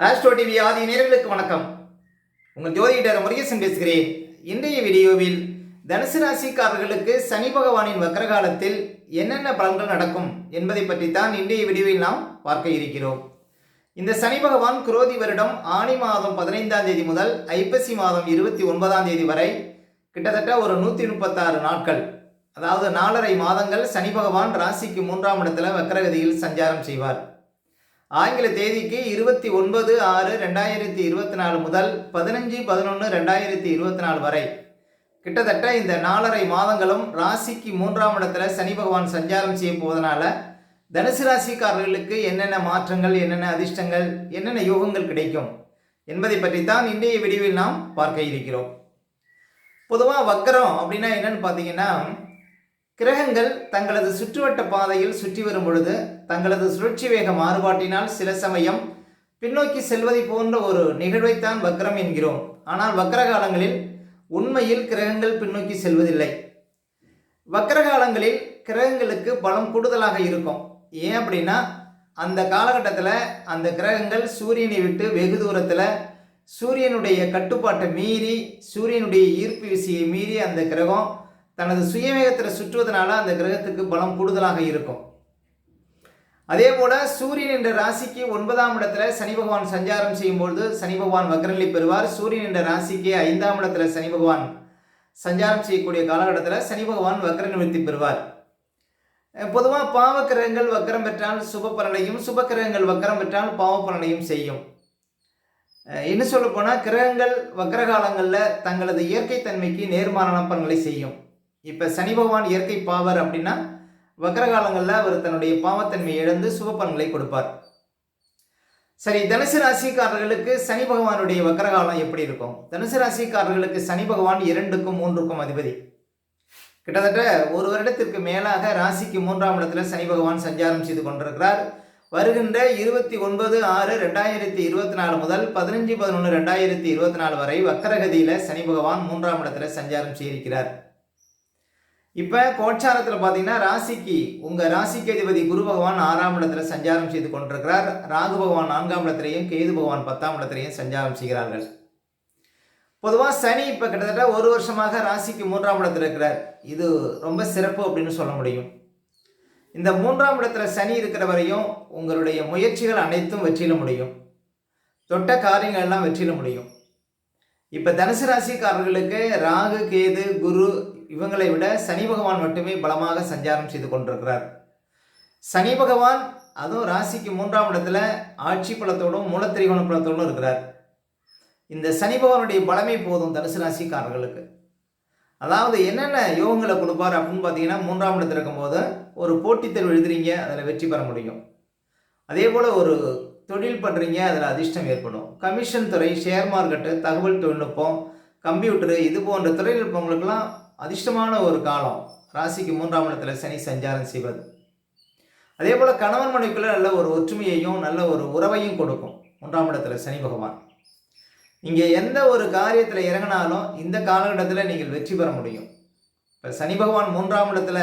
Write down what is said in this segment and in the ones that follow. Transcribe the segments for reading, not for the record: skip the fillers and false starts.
Astro TV ஆதி நேயர்களுக்கு வணக்கம். உங்கள் ஜோதிடர் முருகேசன் பேசுகிறேன். இன்றைய வீடியோவில் தனுசு ராசிக்காரர்களுக்கு சனி பகவானின் வக்ர காலத்தில் என்னென்ன பலன்கள் நடக்கும் என்பதை பற்றி தான் இன்றைய வீடியோவில் நாம் பார்க்க இருக்கிறோம். இந்த சனி பகவான் குரோதி வருடம் ஆனி மாதம் 15ஆம் தேதி முதல் ஐப்பசி மாதம் 29ஆம் தேதி வரை கிட்டத்தட்ட ஒரு 136 நாட்கள், அதாவது 4.5 மாதங்கள் சனி பகவான் ராசிக்கு 3ஆம் இடத்துல வக்ரகதியில் சஞ்சாரம் செய்வார். ஆங்கில தேதிக்கு 29/6/2024 முதல் 15/11/2024 வரை கிட்டத்தட்ட இந்த 4.5 மாதங்களும் ராசிக்கு 3ஆம் இடத்துல சனி பகவான் சஞ்சாரம் செய்ய போவதனால தனுசு ராசிக்காரர்களுக்கு என்னென்ன மாற்றங்கள், என்னென்ன அதிர்ஷ்டங்கள், என்னென்ன யோகங்கள் கிடைக்கும் என்பதை பற்றி தான் இன்றைய வீடியோவில் நாம் பார்க்க இருக்கிறோம். பொதுவாக வக்கரம் அப்படின்னா என்னன்னு பார்த்தீங்கன்னா, கிரகங்கள் தங்களது சுற்றுவட்ட பாதையில் சுற்றி வரும் பொழுது தங்களது சுழற்சி வேக மாறுபாட்டினால் சில சமயம் பின்னோக்கி செல்வதை போன்ற ஒரு நிகழ்வைத்தான் வக்ரம் என்கிறோம். ஆனால் வக்ர காலங்களில் உண்மையில் கிரகங்கள் பின்னோக்கி செல்வதில்லை. வக்ர காலங்களில் கிரகங்களுக்கு பலம் கூடுதலாக இருக்கும். ஏன் அப்படின்னா, அந்த காலகட்டத்தில் அந்த கிரகங்கள் சூரியனை விட்டு வெகு தூரத்தில் சூரியனுடைய கட்டுப்பாட்டை மீறி, சூரியனுடைய ஈர்ப்பு விசையை மீறி அந்த கிரகம் தனது சுயவேகத்தில் சுற்றுவதனால அந்த கிரகத்துக்கு பலம் கூடுதலாக இருக்கும். அதே போல சூரியன் என்ற ராசிக்கு 9ஆம் இடத்துல சனி பகவான் சஞ்சாரம் செய்யும் பொழுது சனி பகவான் வக்ரநிலை பெறுவார். சூரியன் என்ற ராசிக்கு 5ஆம் இடத்துல சனி பகவான் சஞ்சாரம் செய்யக்கூடிய காலகட்டத்தில் சனி பகவான் வக்ர நிவர்த்தி பெறுவார். பொதுவாக பாவ கிரகங்கள் வக்ரம் பெற்றால் சுப பலனையும், சுப கிரகங்கள் வக்ரம் பெற்றால் பாவ பலனையும் செய்யும். என்ன சொல்ல போனால், கிரகங்கள் வக்ர காலங்களில் தங்களது இயற்கை தன்மைக்கு நேர்மாறான பலன்களை செய்யும். இப்போ சனி பகவான் இயற்கை பாவர் அப்படின்னா, வக்ர காலங்களில் அவர் தன்னுடைய பாவத்தன்மையை இழந்து சுப பலன்களை கொடுப்பார். சரி, தனுசு ராசிக்காரர்களுக்கு சனி பகவானுடைய வக்ர காலம் எப்படி இருக்கும்? தனுசு ராசிக்காரர்களுக்கு சனி பகவான் 2க்கும் 3க்கும் அதிபதி. கிட்டத்தட்ட ஒரு வருடத்திற்கு மேலாக ராசிக்கு 3ஆம் இடத்துல சனி பகவான் சஞ்சாரம் செய்து கொண்டிருக்கிறார். வருகின்ற 29/6/2024 முதல் 15/11/2024 வரை வக்கரகதியில் சனி பகவான் 3ஆம் இடத்துல சஞ்சாரம் செய்திருக்கிறார். இப்போ கோட்சாரத்தில் பார்த்தீங்கன்னா, ராசிக்கு உங்கள் ராசிக்கு அதிபதி குரு பகவான் 6ஆம் இடத்துல சஞ்சாரம் செய்து கொண்டிருக்கிறார். ராகு பகவான் 4ஆம் இடத்துலையும், கேது பகவான் 10ஆம் இடத்துலையும் சஞ்சாரம் செய்கிறார்கள். பொதுவாக சனி இப்போ கிட்டத்தட்ட ஒரு வருஷமாக ராசிக்கு 3ஆம் இடத்துல இருக்கிறார். இது ரொம்ப சிறப்பு அப்படின்னு சொல்ல முடியும். இந்த 3ஆம் இடத்துல சனி இருக்கிற வரையும் உங்களுடைய முயற்சிகள் அனைத்தும் வெற்றியில முடியும். தொட்ட காரியங்கள் எல்லாம் வெற்றியில முடியும். இப்போ தனுசு ராசிக்காரர்களுக்கு ராகு, கேது, குரு இவங்களை விட சனி பகவான் மட்டுமே பலமாக சஞ்சாரம் செய்து கொண்டிருக்கிறார். சனி பகவான் அதுவும் ராசிக்கு 3ஆம் இடத்துல ஆட்சி பலத்தோடும் மூலத்திரிகோண பலத்தோடும் இருக்கிறார். இந்த சனி பகவானுடைய பலமே போதும் தனுசு ராசிக்காரர்களுக்கு. அதாவது என்னென்ன யோகங்களை கொடுப்பார் அப்படின்னு பார்த்தீங்கன்னா, 3ஆம் இடத்துல இருக்கும்போது ஒரு போட்டித் தேர்வு எழுதுறீங்க, அதில் வெற்றி பெற முடியும். அதே போல் ஒரு தொழில் பண்ணுறீங்க, அதில் அதிர்ஷ்டம் ஏற்படும். கமிஷன் துறை, ஷேர் மார்க்கெட்டு, தகவல் தொழில்நுட்பம், கம்ப்யூட்டரு, இது போன்ற தொழில்நுட்பங்களுக்கெல்லாம் அதிர்ஷ்டமான ஒரு காலம் ராசிக்கு 3ஆம் இடத்துல சனி சஞ்சாரம் செய்வது. அதே போல் கணவன் மனைவிக்குள்ள நல்ல ஒரு ஒற்றுமையையும் நல்ல ஒரு உறவையும் கொடுக்கும் 3ஆம் இடத்துல சனி பகவான். இங்கே எந்த ஒரு காரியத்தில் இறங்கினாலும் இந்த காலகட்டத்தில் நீங்கள் வெற்றி பெற முடியும். இப்போ சனி பகவான் 3ஆம் இடத்துல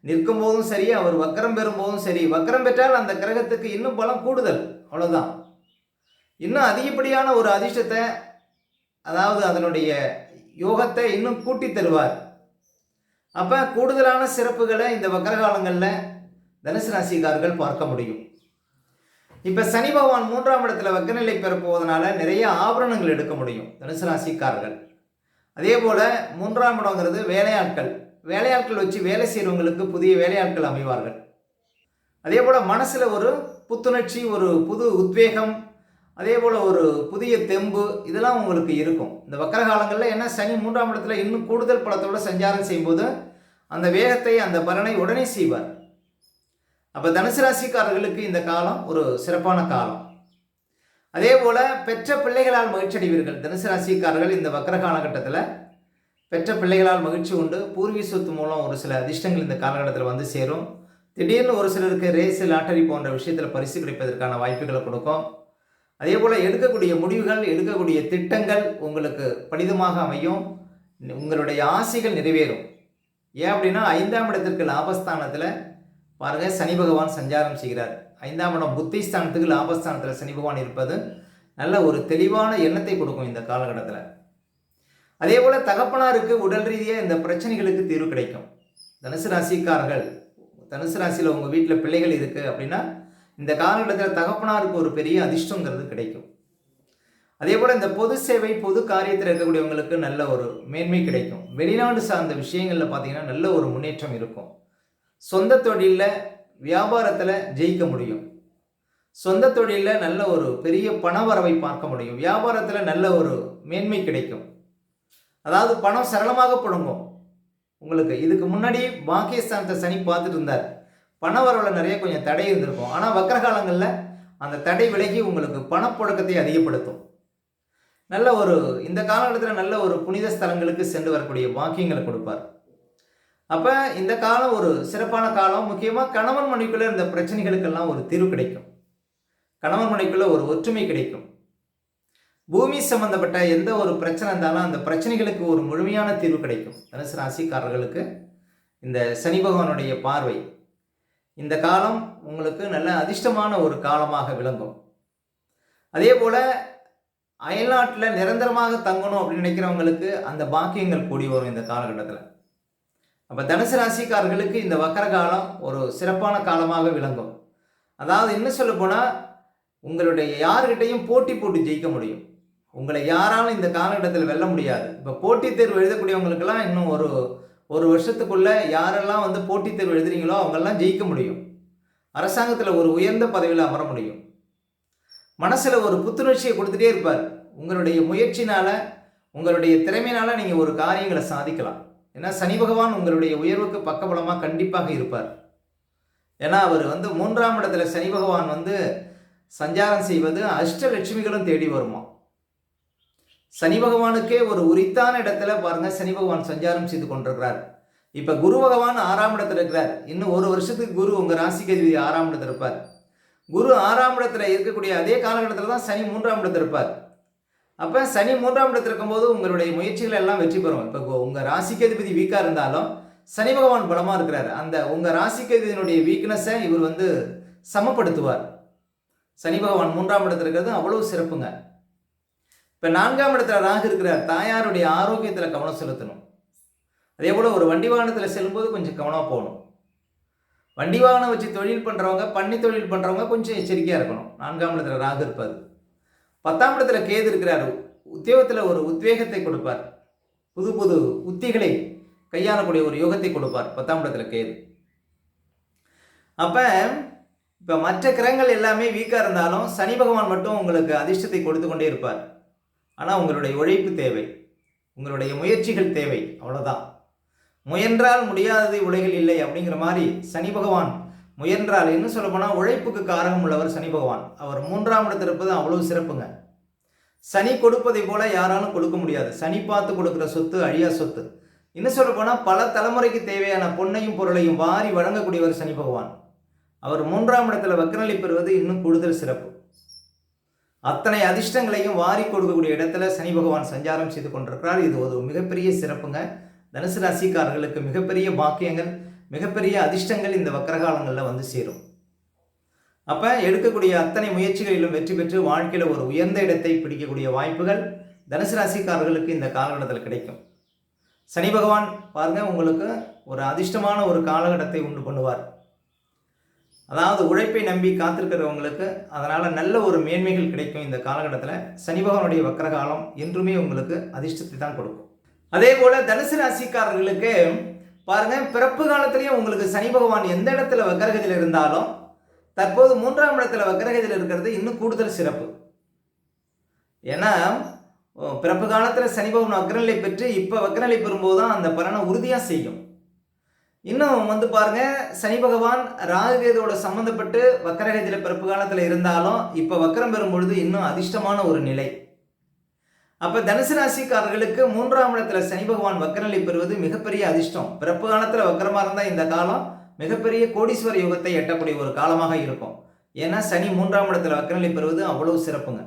நிற்கும் போதும் சரி, அவர் வக்கரம் பெறும் போதும் சரி, வக்கரம் பெற்றால் அந்த கிரகத்துக்கு இன்னும் பலம் கூடுதல், அவ்வளோதான். இன்னும் அதிகப்படியான ஒரு அதிர்ஷ்டத்தை, அதாவது அதனுடைய யோகத்தை இன்னும் கூட்டி தருவார். அப்போ கூடுதலான சிறப்புகளை இந்த வக்கர காலங்களில் தனுசு ராசிக்காரர்கள் பார்க்க முடியும். இப்போ சனி பகவான் 3ஆம் இடத்துல வக்கரநிலை பெறப்போவதனால நிறைய ஆபரணங்கள் எடுக்க முடியும் தனுசு ராசிக்காரர்கள். அதே போல் 3ஆம் இடங்கிறது வேலையாட்கள், வேலையாட்கள் வச்சு வேலை செய்கிறவங்களுக்கு புதிய வேலையாட்கள் அமைவார்கள். அதே போல் மனசில் ஒரு புத்துணர்ச்சி, ஒரு புது உத்வேகம், அதே போல் ஒரு புதிய தெம்பு, இதெல்லாம் உங்களுக்கு இருக்கும் இந்த வக்கர காலங்களில். ஏன்னா சனி 3ஆம் இடத்துல இன்னும் கூடுதல் பலத்தோடு சஞ்சாரம் செய்யும்போது அந்த வேகத்தை, அந்த பலனை உடனே செய்வார். அப்போ தனுசு ராசிக்காரர்களுக்கு இந்த காலம் ஒரு சிறப்பான காலம். அதே போல் பெற்ற பிள்ளைகளால் மகிழ்ச்சி அடைவீர்கள். தனுசு ராசிக்காரர்கள் இந்த வக்கர காலகட்டத்தில் பெற்ற பிள்ளைகளால் மகிழ்ச்சி உண்டு. பூர்வீக சொத்து மூலம் ஒரு சில அதிர்ஷ்டங்கள் இந்த காலகட்டத்தில் வந்து சேரும். திடீர்னு ஒரு சிலருக்கு ரேஸு, லாட்டரி போன்ற விஷயத்தில் பரிசு கிடைப்பதற்கான வாய்ப்புகளை கொடுக்கும். அதே போல் எடுக்கக்கூடிய முடிவுகள், எடுக்கக்கூடிய திட்டங்கள் உங்களுக்கு பலிதமாக அமையும். உங்களுடைய ஆசைகள் நிறைவேறும். ஏன் அப்படின்னா 5ஆம் இடத்திற்கு லாபஸ்தானத்தில் பாருங்கள் சனி பகவான் சஞ்சாரம் செய்கிறார். 5ஆம் இடம் புத்தி ஸ்தானத்துக்கு லாபஸ்தானத்தில் சனி பகவான் இருப்பது நல்ல ஒரு தெளிவான எண்ணத்தை கொடுக்கும் இந்த காலகட்டத்தில். அதே போல் தகப்பனாருக்கு உடல் ரீதியாக இந்த பிரச்சனைகளுக்கு தீர்வு கிடைக்கும். தனுசு ராசிக்காரர்கள், தனுசு ராசியில் உங்கள் வீட்டில் பிள்ளைகள் இருக்குது அப்படின்னா இந்த காலகட்டத்தில் தகப்பனாருக்கு ஒரு பெரிய அதிர்ஷ்டங்கிறது கிடைக்கும். அதே போல் இந்த பொது சேவை, பொது காரியத்தில் இருக்கக்கூடியவங்களுக்கு நல்ல ஒரு மேன்மை கிடைக்கும். வெளிநாடு சார்ந்த விஷயங்களில் பார்த்தீங்கன்னா நல்ல ஒரு முன்னேற்றம் இருக்கும். சொந்த தொழிலில், வியாபாரத்தில் ஜெயிக்க முடியும். சொந்த தொழிலில் நல்ல ஒரு பெரிய பண வரவை பார்க்க முடியும். வியாபாரத்தில் நல்ல ஒரு மேன்மை கிடைக்கும். அதாவது பணம் சரளமாக புழங்கும் உங்களுக்கு. இதுக்கு முன்னாடி பாக்கியஸ்தானத்தை சனி பார்த்துட்டு இருந்தார். பண வரவில் நிறைய கொஞ்சம் தடை இருந்திருக்கும். ஆனால் வக்கர காலங்களில் அந்த தடை விலகி உங்களுக்கு பணப்புழக்கத்தை அதிகப்படுத்தும். நல்ல ஒரு இந்த காலகட்டத்தில் நல்ல ஒரு புனித ஸ்தலங்களுக்கு சென்று வரக்கூடிய பாக்கியங்களை கொடுப்பார். அப்போ இந்த காலம் ஒரு சிறப்பான காலம். முக்கியமாக கணவன் மனைவிக்குள்ளே இந்த பிரச்சனைகளுக்கெல்லாம் ஒரு தீர்வு கிடைக்கும். கணவன் மனைவிக்குள்ளே ஒரு ஒற்றுமை கிடைக்கும். பூமி சம்பந்தப்பட்ட எந்த ஒரு பிரச்சனை இருந்தாலும் அந்த பிரச்சனைகளுக்கு ஒரு முழுமையான தீர்வு கிடைக்கும். தனுசு ராசிக்காரர்களுக்கு இந்த சனி பகவானுடைய பார்வை இந்த காலம் உங்களுக்கு நல்ல அதிர்ஷ்டமான ஒரு காலமாக விளங்கும். அதே போல் அயல்நாட்டில் நிரந்தரமாக தங்கணும் அப்படின்னு நினைக்கிறவங்களுக்கு அந்த பாக்கியங்கள் கூடி வரும் இந்த காலகட்டத்தில். அப்போ தனுசு ராசிக்காரர்களுக்கு இந்த வக்கர காலம் ஒரு சிறப்பான காலமாக விளங்கும். அதாவது இன்னும் சொல்ல போனால் உங்களுடைய யார்கிட்டையும் போட்டி போட்டு ஜெயிக்க முடியும். உங்களை யாராலும் இந்த காலகட்டத்தில் வெல்ல முடியாது. இப்போ போட்டித் தேர்வு எழுதக்கூடியவங்களுக்கெல்லாம் இன்னும் ஒரு வருஷத்துக்குள்ளே யாரெல்லாம் வந்து போட்டித் தேர்வு எழுதுறீங்களோ அவங்கெல்லாம் ஜெயிக்க முடியும். அரசாங்கத்தில் ஒரு உயர்ந்த பதவியில் அமர முடியும். மனசில் ஒரு புத்துணர்ச்சியை கொடுத்துட்டே இருப்பார். உங்களுடைய முயற்சினால், உங்களுடைய திறமையினால் நீங்கள் ஒரு காரியங்களை சாதிக்கலாம். ஏன்னா சனி பகவான் உங்களுடைய உயர்வுக்கு பக்கபலமாக கண்டிப்பாக இருப்பார். ஏன்னா அவர் வந்து 3ஆம் இடத்துல சனி பகவான் வந்து சஞ்சாரம் செய்வது அஷ்டலட்சுமிகளும் தேடி வருமா. சனி பகவானுக்கே ஒரு உரித்தான இடத்துல பாருங்க சனி பகவான் சஞ்சாரம் செய்து கொண்டிருக்கிறார். இப்ப குரு பகவான் 6ஆம் இடத்துல இருக்கிறார். இன்னும் ஒரு வருஷத்துக்கு குரு உங்க ராசிக்கு அதிபதி 6ஆம் இடத்துல இருப்பார். குரு 6ஆம் இடத்துல இருக்கக்கூடிய அதே காலகட்டத்தில் தான் சனி 3ஆம் இடத்துல இருப்பார். அப்ப சனி 3ஆம் இடத்துல இருக்கும்போது உங்களுடைய முயற்சிகள் எல்லாம் வெற்றி பெறும். இப்ப உங்க ராசிக்கு அதிபதி வீக்கா இருந்தாலும் சனி பகவான் பலமா இருக்கிறார். அந்த உங்க ராசிக்கு அதிபதியினுடைய வீக்னஸை இவர் வந்து சமப்படுத்துவார். சனி பகவான் 3ஆம் இடத்துல இருக்கிறது அவ்வளவு சிறப்புங்க. இப்போ 4ஆம் இடத்துல ராகு இருக்கிறார். தாயாருடைய ஆரோக்கியத்தில் கவனம் செலுத்தணும். அதே போல் ஒரு வண்டி வாகனத்தில் செல்லும்போது கொஞ்சம் கவனமாக போகணும். வண்டி வாகனம் வச்சு தொழில் பண்ணுறவங்க, பண்ணி தொழில் பண்ணுறவங்க கொஞ்சம் எச்சரிக்கையாக இருக்கணும். 4ஆம் இடத்துல ராகு இருப்பார். 10ஆம் இடத்துல கேது இருக்கிறார். உத்தியோகத்தில் ஒரு உத்வேகத்தை கொடுப்பார். புது புது உத்திகளை கையாளக்கூடிய ஒரு யோகத்தை கொடுப்பார் 10ஆம் இடத்துல கேது. அப்போ இப்போ மற்ற கிரகங்கள் எல்லாமே வீக்காக இருந்தாலும் சனி பகவான் மட்டும் உங்களுக்கு அதிர்ஷ்டத்தை கொடுத்து கொண்டே இருப்பார். ஆனால் உங்களுடைய உழைப்பு தேவை, உங்களுடைய முயற்சிகள் தேவை, அவ்வளோதான். முயன்றால் முடியாதது உலகில் இல்லை அப்படிங்கிற மாதிரி சனி பகவான் முயன்றால், என்ன சொல்ல போனால் உழைப்புக்கு காரகம் உள்ளவர் சனி பகவான். அவர் 3ஆம் இடத்தில் இருப்பது அவ்வளோ சிறப்புங்க. சனி கொடுப்பதை போல யாராலும் கொடுக்க முடியாது. சனி பார்த்து கொடுக்குற சொத்து அழியா சொத்து. இன்னும் சொல்ல போனால் பல தலைமுறைக்கு தேவையான பொன்னையும் பொருளையும் வாரி வழங்கக்கூடியவர் சனி பகவான். அவர் 3ஆம் இடத்துல வக்ரநிலை பெறுவது இன்னும் கூடுதல் சிறப்பு. அத்தனை அதிர்ஷ்டங்களையும் வாரி கொடுக்கக்கூடிய இடத்துல சனி பகவான் சஞ்சாரம் செய்து கொண்டிருக்கிறார். இது ஒரு மிகப்பெரிய சிறப்புங்க. தனுசு ராசிக்காரர்களுக்கு மிகப்பெரிய பாக்கியங்கள், மிகப்பெரிய அதிர்ஷ்டங்கள் இந்த வக்கரகாலங்களில் வந்து சேரும். அப்போ எடுக்கக்கூடிய அத்தனை முயற்சிகளிலும் வெற்றி பெற்று வாழ்க்கையில் ஒரு உயர்ந்த இடத்தை பிடிக்கக்கூடிய வாய்ப்புகள் தனுசு ராசிக்காரர்களுக்கு இந்த காலகட்டத்தில் கிடைக்கும். சனி பகவான் பாருங்க உங்களுக்கு ஒரு அதிர்ஷ்டமான ஒரு காலகட்டத்தை உண்டு பண்ணுவார். அதாவது உழைப்பை நம்பி காத்திருக்கிறவங்களுக்கு அதனால் நல்ல ஒரு மேன்மைகள் கிடைக்கும். இந்த காலகட்டத்தில் சனி பகவானுடைய வக்கரகாலம் என்றுமே உங்களுக்கு அதிர்ஷ்டத்தை தான் கொடுக்கும். அதே போல் தனுசு ராசிக்காரர்களுக்கு பாருங்கள், பிறப்பு காலத்திலையும் உங்களுக்கு சனி பகவான் எந்த இடத்துல வக்கரகதியில் இருந்தாலும் தற்போது 3ஆம் இடத்துல வக்கரகதியில் இருக்கிறது இன்னும் கூடுதல் சிறப்பு. ஏன்னா பிறப்பு காலத்தில் சனி பகவான் வக்கரநிலை பெற்று இப்போ வக்கரநிலை பெறும்போது தான் அந்த பலனை உறுதியாக செய்யும். இன்னும் வந்து பாருங்க, சனி பகவான் ராகுகேதுவோட சம்மந்தப்பட்டு வக்கரகதியில் பிறப்பு காலத்தில் இருந்தாலும் இப்போ வக்கரம் பெறும் பொழுது இன்னும் அதிர்ஷ்டமான ஒரு நிலை. அப்போ தனுசு ராசிக்காரர்களுக்கு 3ஆம் இடத்துல சனி பகவான் வக்கரநிலை பெறுவது மிகப்பெரிய அதிர்ஷ்டம். பிறப்பு காலத்தில் வக்கரமாக இருந்தால் இந்த காலம் மிகப்பெரிய கோடீஸ்வர யோகத்தை எட்டக்கூடிய ஒரு காலமாக இருக்கும். ஏன்னா சனி 3ஆம் இடத்துல வக்கரநிலை பெறுவது அவ்வளவு சிறப்புங்க.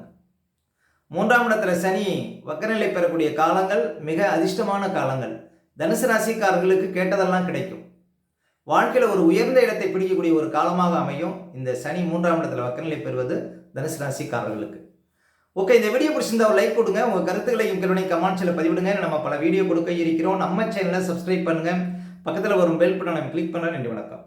3ஆம் இடத்துல சனி வக்கரநிலை பெறக்கூடிய காலங்கள் மிக அதிர்ஷ்டமான காலங்கள். தனுசு ராசிக்காரர்களுக்கு கேட்டதெல்லாம் கிடைக்கும். வாழ்க்கையில் ஒரு உயர்ந்த இடத்தை பிடிக்கக்கூடிய ஒரு காலமாக அமையும் இந்த சனி 3ஆம் இடத்துல வக்கரநிலை பெறுவது தனுசு ராசிக்காரர்களுக்கு. ஓகே, இந்த வீடியோ பிடிச்சிருந்தா ஒரு லைக் கொடுங்க. உங்க கருத்துக்களையும் கமெண்ட்ஸ்ல பதிவிடுங்க. நம்ம பல வீடியோ கொடுக்க இருக்கிறோம். நம்ம சேனலை சப்ஸ்கிரைப் பண்ணுங்க. பக்கத்தில் வரும் பெல் பட்டனை கிளிக் பண்ணுங்க. நன்றி, வணக்கம்.